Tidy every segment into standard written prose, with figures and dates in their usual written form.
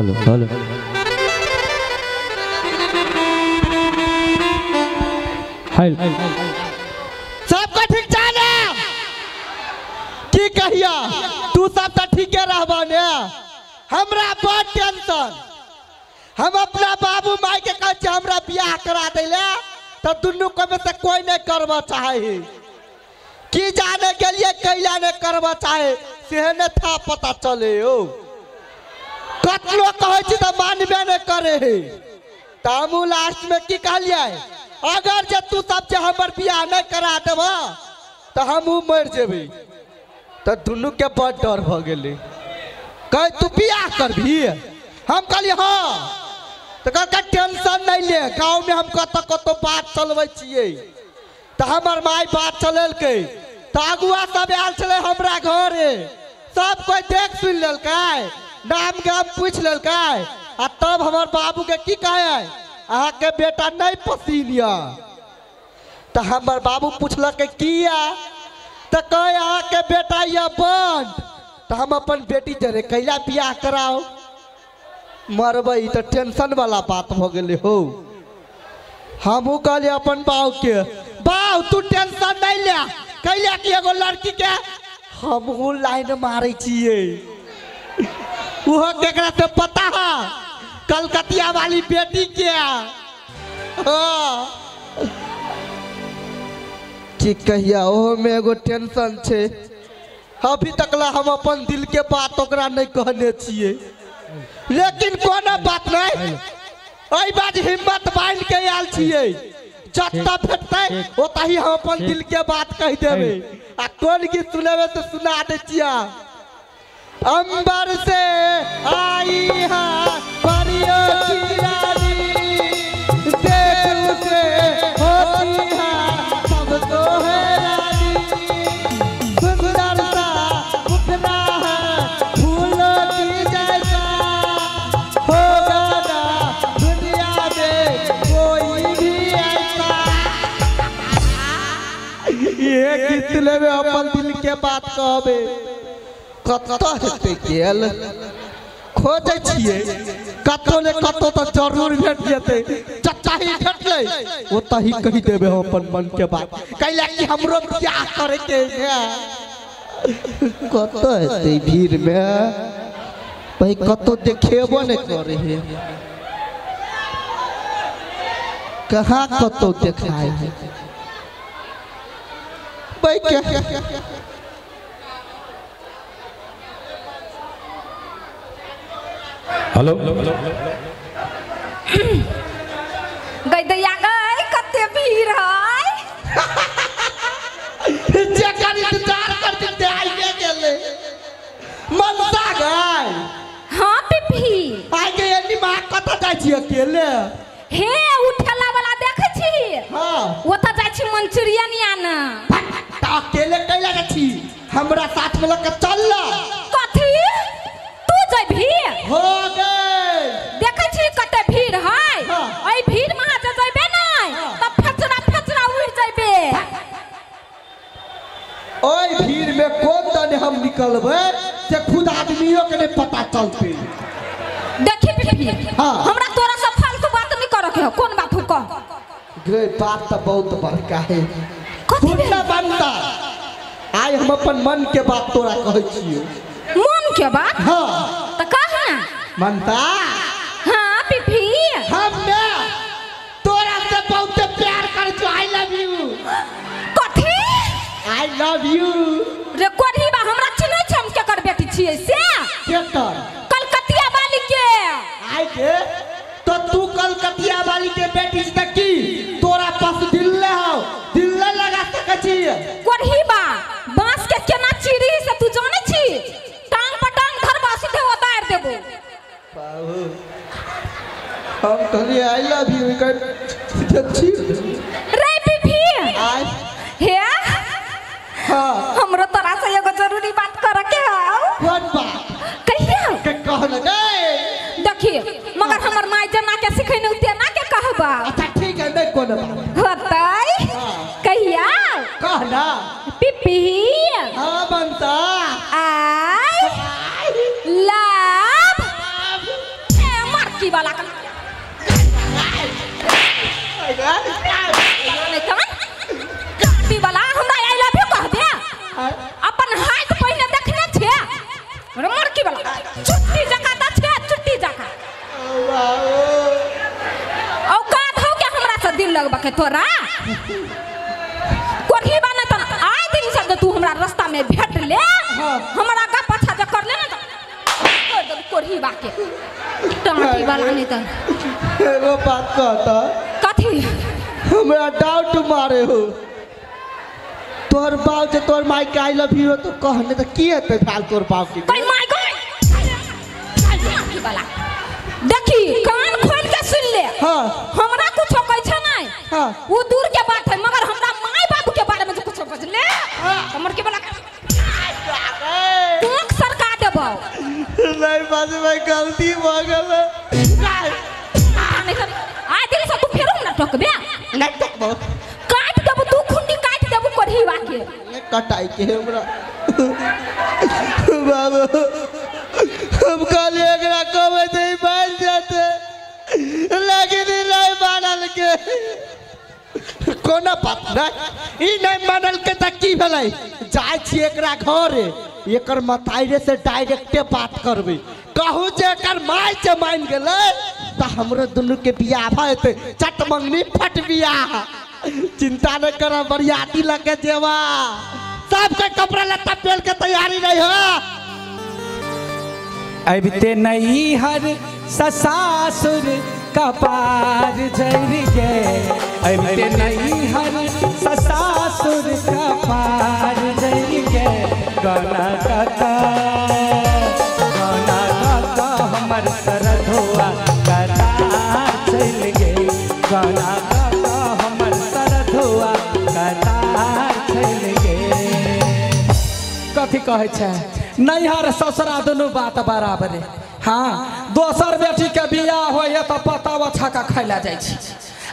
hello hello सबका ठीक जाना की कहिया तू सब तो ठीके रहबा ने हमरा बड़ टेंशन हम अपना बाबू माई के कह हमरा बियाह करा देले तो दुनू को में से कोई नहीं करवा चाहे की जाने के लिए कैला ने करवा चाहे से ने था पता चले हो कतलो कहे छी तो मानबे ने करे है तामू लास्ट में की कहलिए अगर जे तू सब जे हमर बियाह नहीं करा देबा तो हम मर जेबे तो दुनू के बड़ डर भ गेले कह तू बियाह करबी हम कहलिए हाँ तो कहलकै टेंशन नहीं ले गांव में हम कत बात चलबै छियै तो हमर माई बात चलेलकै तो अगुआ सब आयल छले हमरा घरे सब कोई देख सुन लेलकै नाम गाम पूछ लेलकै आ तब हमर बाबू के की कहे अहाँ के बेटा नहीं पसीन या तो हमर बाबू पूछलक किया तो कहे अहाँ के बेटा या बंद तो हम अपन बेटी जरे कैला बियाह कराओ मरबै तो टेंशन वाला बात हो गेले हो हमहू कहलिए अपन बाऊ के बाऊ तू टेंशन नहीं ले कैला कि एगो लड़की के हमहू लाइन मारे छिए वो केकरा से पता है कलकतिया वाली बेटी के कि कहिया ओहो में एगो टेंशन छे अभी तक ला हम अपन दिल के बात ओकरा नहीं कहने छिए लेकिन कोनो बात नहीं ओई बाज हिम्मत बांध के आयल छिए जत्ता फेटतै ओतही हम अपन दिल के बात कह देबे आ कोन की सुनेबे तो सुना दे छिया अंबर से आई है परियों की रानी देख से होती है सब तो है रानी सुंदरता उठना है फूलों की जैसा होगा ना दुनिया में कोई भी ऐसा ये गीत लेवे अपन दिल के बात कहबे कत हेते गेल खोजे छिए कतो ने कतो तो जरूर भेट जेते चच्चा ही भेटले ओतही कहि देबे हम अपन मन के बात कैला कि हमरो क्या करे के है कत हेते भीड़ में भाई कतो देखेबो ने करे है कहां कतो देखाय है भाई क्या हेलो गई दैया गई कते भीड़ है जेकर इंतजार करते थे आइए गेले मनसा गई हां पिपी आगे एनी मां कत जाय छी अकेले हे उठला वाला देख छी हां ओता जाय छी मंचूरियन आना त अकेले कैला जाय छी हमरा साथ में लग चल कथी तू जइबी हो गई देख छी कते भीड़ है ओई भीड़ में जे जइबे नहीं त फेचरा उड़ जइबे ओई भीड़ में कौन तने हम निकलबे से खुद आदमियों के नहीं पता चलते देखी पिपी हां हमरा तोरा से फालतू बात नहीं करे के कौन बात हो कह गे बात तो बहुत बड़का है कथी ना बनता आई हम अपन मन के बात तोरा कहै छियो मन के बात हां त कह ना मनता हां पिपी हम ना तोरा से बहुत प्यार कर छी आई लव यू कथी आई लव यू रे कोढ़ी बा हमरा चिन्ह छै हम के कर बेटी छियै से केकर कलकतिया वाली के आई के तो तू कलकतिया वाली के बेटी से की तोरा पास दिल ले हो दिल ले लगा सकै छी कोढ़ी बा बांस के केना चीरी से तू जाने छी टांग पटांग धरबा सीधे उतार देबो बाबू हम कहली आई लव यू कर सीधे छी रे पिपी आई हे हां हमरो तोरा से एगो जरूरी बात करे के हौ कौन बात कहिया के कहल गए देखी मगर हमर माई जना के सिखैने उते ना के कहबा अच्छा ठीक है नहीं कोनो बात होतै कहिया कहना पिपी हां बनता आई लव लगबा के तोरा कोढ़ी बने त आए दिन से तू हमरा रास्ता में भेट ले हमरा का पछा जे कर ले ना कोढ़ी बाके टांटी वाला नहीं त एगो बात कहता कथी हमरा डाउट मारे हो तोर बाप जे तोर माई के आई लव यू तो कहने तो की हेते फाल तोर बाप की कोई माई कोई वाला देखी कान खोल के सुन ले हां हमरा कुछ कहै छ नहीं हां वो दूर के बात है मगर हमरा माई बाप के बारे में कुछ बज ले हमर के वाला तू सरका देबो नहीं बाजी भाई गलती हो गेल आय दिल से तू फेरू ना टकबे नहीं टकबो काट देबो तू खुंडी काट देबो कोढ़ी बाके कटाई के हमरा बाबू हम कल एकरा कहबे त ई मार जाते लेकिन नहीं मानल के कोना बात नहीं ई नहीं मानल के त की भेलै जाय छी एकरा घरे एकर मताइरे से डायरेक्टे बात करबे कहू जे एकर माय से मान गेलै त हमरो दुनु के बियाह हेते चट मंगनी फट बियाह चिंता न कर बरियाती लगे जेवा सबके कपड़ा लत्ता पहन के तैयारी नहीं हो अबते नहीं हर ससासुर कपार झर गे अबते नहीं हर ससासुर कपार झर गे गाना काका हमर सरधुआ कतार चल गे गाना काका हमर सरधुआ कतार चल गे कथी कहै छै नैहर ससुरा दुनू बात बराबर हाँ दोसर बेटी के बियाह हो तो पता अच्छा का खैला जाइ छी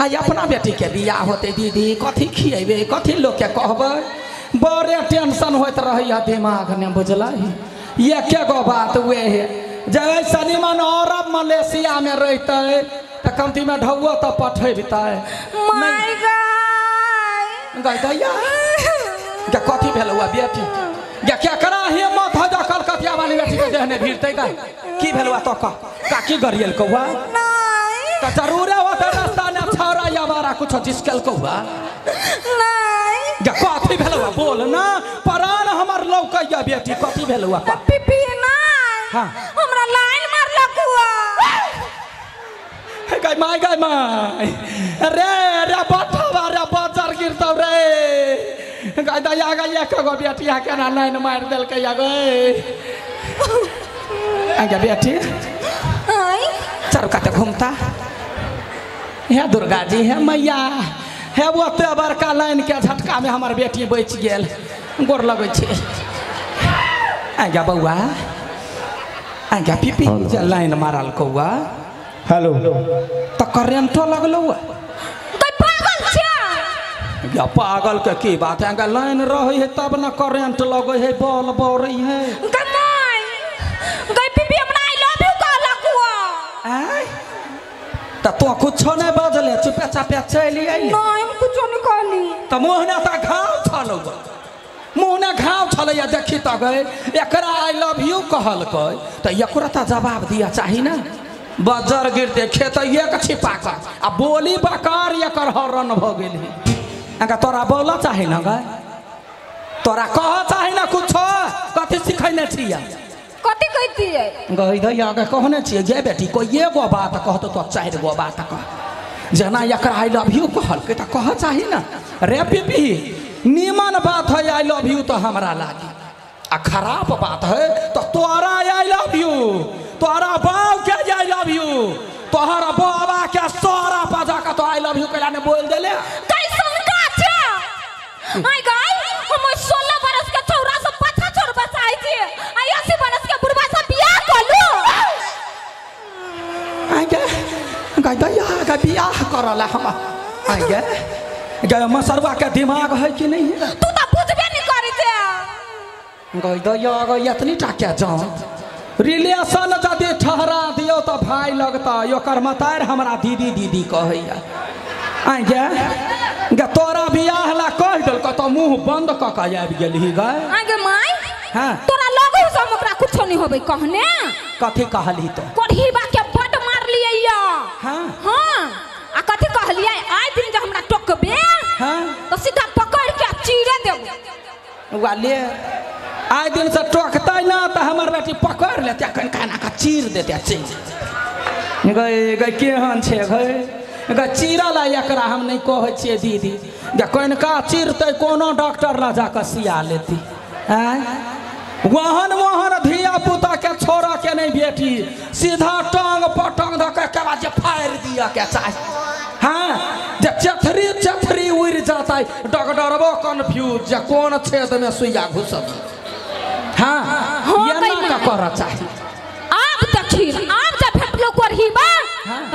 आ अपना बेटी के बियाह होते दीदी कथी खिएबे कथी लोग के कहबै बड़े टेंशन होत रहैया दिमाग में बुझल ये के गो बात वे है जब सनीमन अरब मलेशिया में रहते तो कमती में ढौआ तो पठेबते माय गई दैया कथी भेल हुआ बेटी क्या करा हिम्मत हो जा कलकतिया वाली बेटी के देहने भीड़ते का की भेलवा तो का की गरियल कौवा नहीं तो जरूर होते रास्ता ने छौरा या बारा कुछ जिसकल कौवा नहीं क्या कथी भेलवा बोल ना परान हमर लौकैया बेटी कथी भेलवा पिपी नहीं हां हमरा लाइन मार लकुआ गई माय रे रे बठवा रे बजर गिरतौ रे गई दया गई एक गो बेटिया केना लाइन मार देलकै या गई आगे बेटी आई चारू काते घूमता हे दुर्गा जी हे मैया हे ओते बड़का लाइन के झटका में हमर बेटी बच गेल गोर लगै छै आगे बौआ आगे पीपी जे लाइन मारल कौआ हेलो तो करेंटो लगलो कोई पागल छै या पागल के की बात है अगर लाइन रही है तब ना करंट लगे है बॉल बौरी है कमाई गई पीपी अपना आई लव यू कह लकुआ तो तू कुछ नहीं बजले चुपे चापे चली आई नहीं हम कुछ नहीं कहली तो मुहने तो घाव छलो मुहने घाव छल या देखी तो गए एकरा आई लव यू कहल तो एकरा तो जवाब दिया चाहिए ना बजर गिरते खेत एक छिपा कर आ बोली बकार एकर हरण भ गेल है तोरा बोल चाहे ना गे तोरा कह चाहे ना कुछ कथी सिखैने छिया कथी कहती है गई दैया के कहने छिए गे बेटी कोई एगो बात कहतो तो 4 गो बात कह जना एकरा आई लव यू कहल के तो कह चाहे ना रे पीपी नीमन बात है आई लव यू तो हमरा लागी आ खराब बात है तो तोरा आई लव यू तोरा बाव के आई लव यू तोहरा बाबा के सोरा पजा का तो आई लव यू कहला ने बोल देले कैसन का छै आई गई हम 16 बरस के छौरा से 75 बचाई छी आ 80 बरस के बुढ़वा से बियाह कलू आई गे दैया के बियाह करला हम आई गे मसरवा के दिमाग है कि नहीं है तू तो बुझबे नहीं करी छै गई दैया इतनी टा क्या जान रिलेशन यदि ठहरा दियो तो भाई लगता ओकर मतार हमरा दीदी दीदी कहैया आई गे तोरा बियाह ला कह देल तो मुंह बंद क के आबि गेलही गे आगे माई हां तोरा लगो से ओकरा कुछ नहीं होबे कहने कथी कहली तो कोढ़ी बा के बट मार लिया हां हां आ कथी कहलिए आइ दिन जे हमरा टोकबे हाँ तो सीधा पकड़ के चीरे देबो वाले आए दिन से टोकता ना तो हमार बेटी पकड़ लेते कनकाना का चीर देते चीज गए गए केहन छे गए चीरा ला एकरा हम नहीं कहै छियै दीदी कनका चीरते कोनो डॉक्टर ला जाकर सिया लेती आय वहन वहन धिया पुता के छोड़ा के नहीं बेटी सीधा टांग पटंग धके के बाद फाड़ दिया के चाहे हाँ जे चथरी चथरी उड़ जाता है डॉक्टरबो कंफ्यूज जे कौन छेद में सुइया घुसत हाँ ये ना कर चाहिए आप देखिए आप जब भेटलो करही बा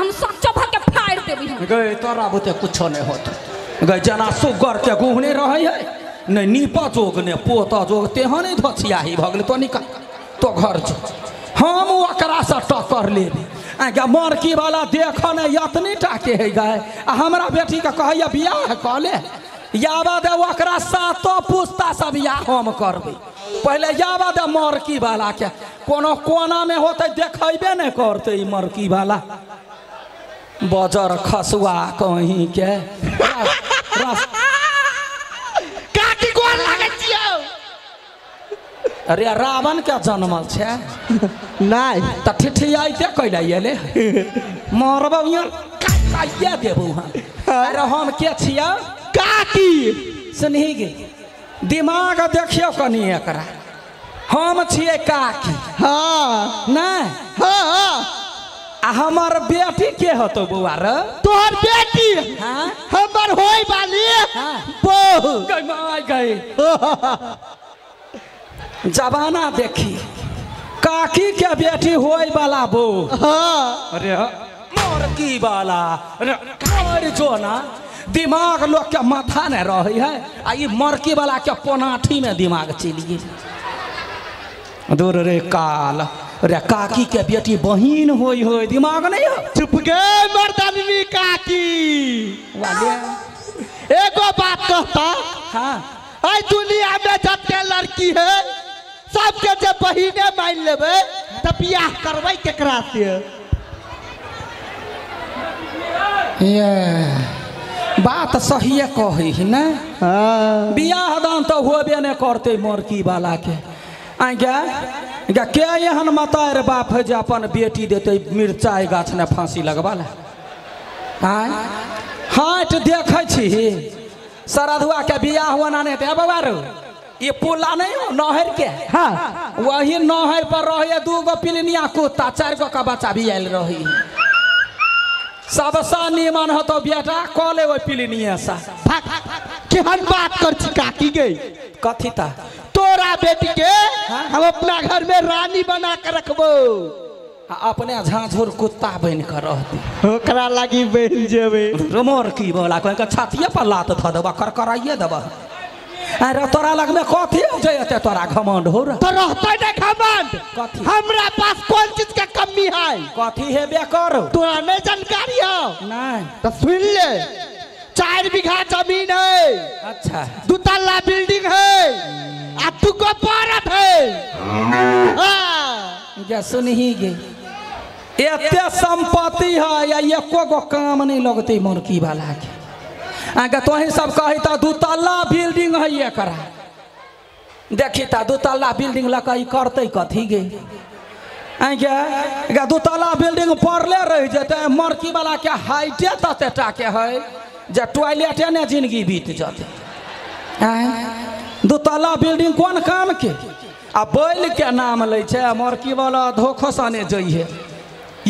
हम सच्चो भर के फाड़ देबी गए तोरा बुते कुछो नहीं होत गए जना सुगर के गुहने रहे है नहीं नीपा जोग ने पोता जोग तेहा नहीं धछियाही भगले तो निकल तो घर जो हम ओकरा से टक्कर लेबी आगे मरकी वाला देख ने यतनी टाके है गए हमरा बेटी का कहैया बियाह क ले याबा दे ओकरा सातो पुस्ता सब बियाह हम करबे पहले याबा दे मरकी वाला के कोनो कोना में होते देखेबे नहीं करते ई मरकी वाला बजर खसुआ कहीं के काकी गोर लागै छियौ अरे रावण के जन्मल छे नहीं त ठिठियाइते कैला एले मरबौ यहाँ काटिए देबौ हम अरे हम के छियै काकी सुनही गे दिमाग देखियो कनी एकरा हम छियै काकी हाँ नहीं हाँ आ हमर बेटी के होतो बौआ रे तोहर बेटी हाँ हमर होई वाली हाँ बहू गई माय गई जबाना देखी काकी के बेटी होई वाला बो हाँ अरे मरकी वाला अरे जो ना दिमाग लोग के माथा नहीं रही है आ ये मरकी वाला के पोनाठी में दिमाग चली गई दूर रे काल रे काकी के बेटी बहिन होई दिमाग नहीं हो चुप गए मर्दानवी काकी वाले एगो बात कहता हाँ आई दुनिया में जते लड़की है सबके जब बहिने मान लेबे तब बियाह करबै केकरा से ये बात सही कही है ना हाँ बियाह दान तो होबे नहीं करते मरकी वाला के आगे के एहन मतार बाप है जो अपन बेटी देते मिर्चाई गाछ ने फांसी लगवा ले हाट देखे छी सरधुआ के बियाह होना नहीं थे बाबा रो ये पुला नहीं हो नहर के हाँ वही नहर पर रहे 2 गो पिलनिया कुत्ता 4 गो का बच्चा भी आयल रही सबसा निमन हो तो बेटा कॉले वो पिलनिया सा केहन बात कर छी काकी गई कथी ता तोरा बेटी के हम अपना घर में रानी बना के रखबो अपने झाझुर कुत्ता बन कर रहती ओकरा लागी बन जेबे मोर की बोला कोई छातिए पर लात ध देबा कर कराइए देबा अरे तोरा लग में कथी हो जते तोरा घमंड हो रे तो रहते नहीं घमंड कथी हमरा पास कौन चीज के कमी है कथी हेबे कर तोरा नहीं जानकारी हो नहीं तो सुन ले 4 बीघा जमीन है अच्छा 2 तल्ला बिल्डिंग है आ 2 गो पारत है हाँ क्या सुनही गे एते संपत्ति है या एको गो काम नहीं लगते मुर्गी वाला के आगे तो ही सब कही था 2 तल्ला बिल्डिंग है ये करा देखी था 2 तल्ला बिल्डिंग लगा करते कथी गे आगे 2 तल्ला बिल्डिंग पड़ले रह जते मुर्गी वाला के हाइटे तते टाके है जे टॉयलेटे ने जिंदगी बीत जाते 2 तल्ला बिल्डिंग कौन काम के आ बैल के नाम ले मुर्गी वाला धोखो सने जइए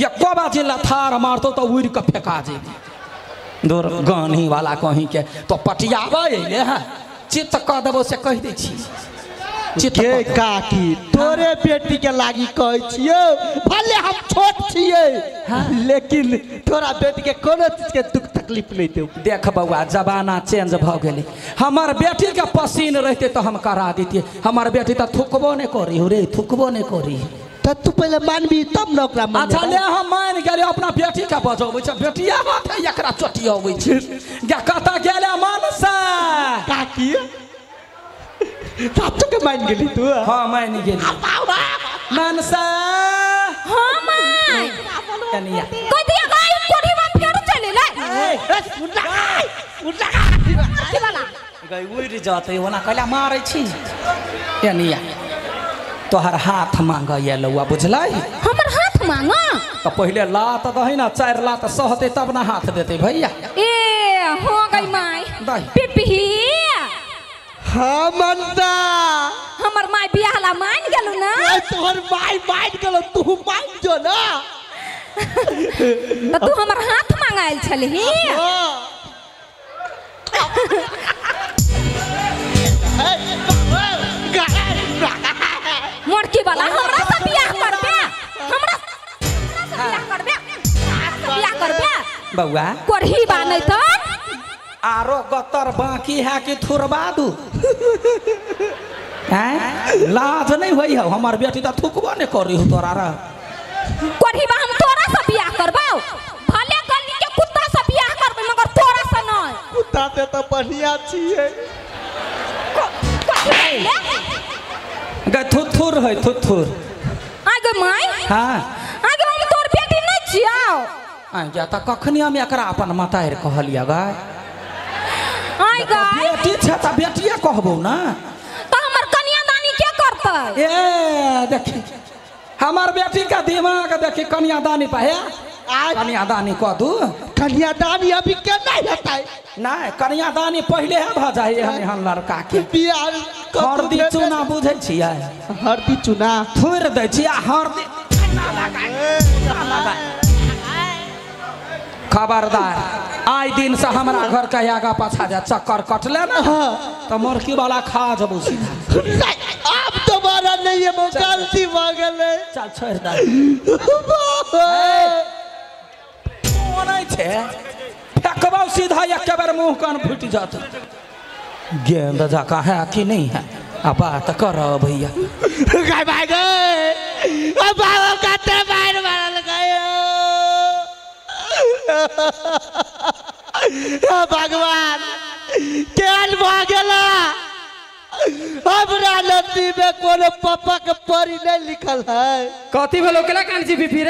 एको बाजी लथार मारतो तो उड़ के फेंका जेबी दूर गानी वाला कहीं के तो पटियाबा अइले हैं चित्त कह देबो से कह दै छी के काकी तोरे बेटी के लागी कहै छियो भले हम छोट छियै लेकिन तोरा बेटी के कोनो चीज के दुख तकलीफ नहीं दे देख बउआ जमाना चेंज भ गेलै हमर बेटी के पसीन रहते तो हम करा देतिए हमर बेटी तो थुकबो नहीं करी हो रे थुकबो नहीं करी तो तू पहले मानबी तब न ओकरा मान अच्छा ले हम मान गेले अपना बेटी के बजबै छ बेटिया बात है एकरा चटियाबै छै गे कता गेले मनसा काकी साचो के मान गेली तू हां मान गेली मनसा हां माय कनिया कोई दिया गाय कोठी में फेर चले ले ए सुन की वाला गई उड़ जाते ओना कहला मारै छी एनिया तोहर हाथ मांग ये लौआ बुझलाई हमर हाथ मांगा तो पहले लात दही ना 4 लात सहते तब ना हाथ देते भैया ए हो गई माई दाई पिपी हाँ मनता हमर माई बियाहला मान गेलु ना तोहर माई मान गेलो तू मान जो ना तो तू हमर हाथ मांगाइल छलही मोड़की वाला हमरा से बियाह करबे हमरा से बियाह करबे बियाह करबे बउआ कोरही बानै त आरो गतर बाकी है कि थुरबा दू हैं लाज नहीं होई है हमर बेटी त थुकबो नहीं करी हो तोरा रे कोरही बा हम तोरा से बियाह करबौ भले गली के कुत्ता से बियाह करबे मगर तोरा से नहीं कुत्ता से तो बढ़िया छिए गे थुथुर है थुथुर आगे माई हां आगे हम तोर बेटी नहीं छियौ आ जा त कखनी हम एकरा अपन मताएर कहलिया गाय आइ गाय बेटी छ त बेटिया कहबो ना त हमर कन्यादानी के करतै ए देखी हमार बेटी का दिमाग देखी कन्यादानी पाया कन्यादानी कह दू कन्यादानी अभी के नहीं होता है ना कन्यादानी पहले है भ जाए हन लड़का के बियाह हरदी चूना बुझै छियै हरदी चूना थोड़ दै छियै हरदी खबरदार आइ दिन से हमरा घर के आगा पाछा जा चक्कर कटले ना तो मोरकी वाला खा जबू सीधा अब दोबारा नहीं है गलती हो गए चल छोड़ दे नहीं छे फेंकबो सीधा एक बार मुंह कान फूट जात गेंद जका है कि नहीं है अब बात कर भैया गाय भाग गए अब बाबा काटे बाहर मारल गए भगवान केन भागेला हमरा नसीब में कोनो पापा के परी नहीं लिखल है कथी भेलो केला कान छी फिर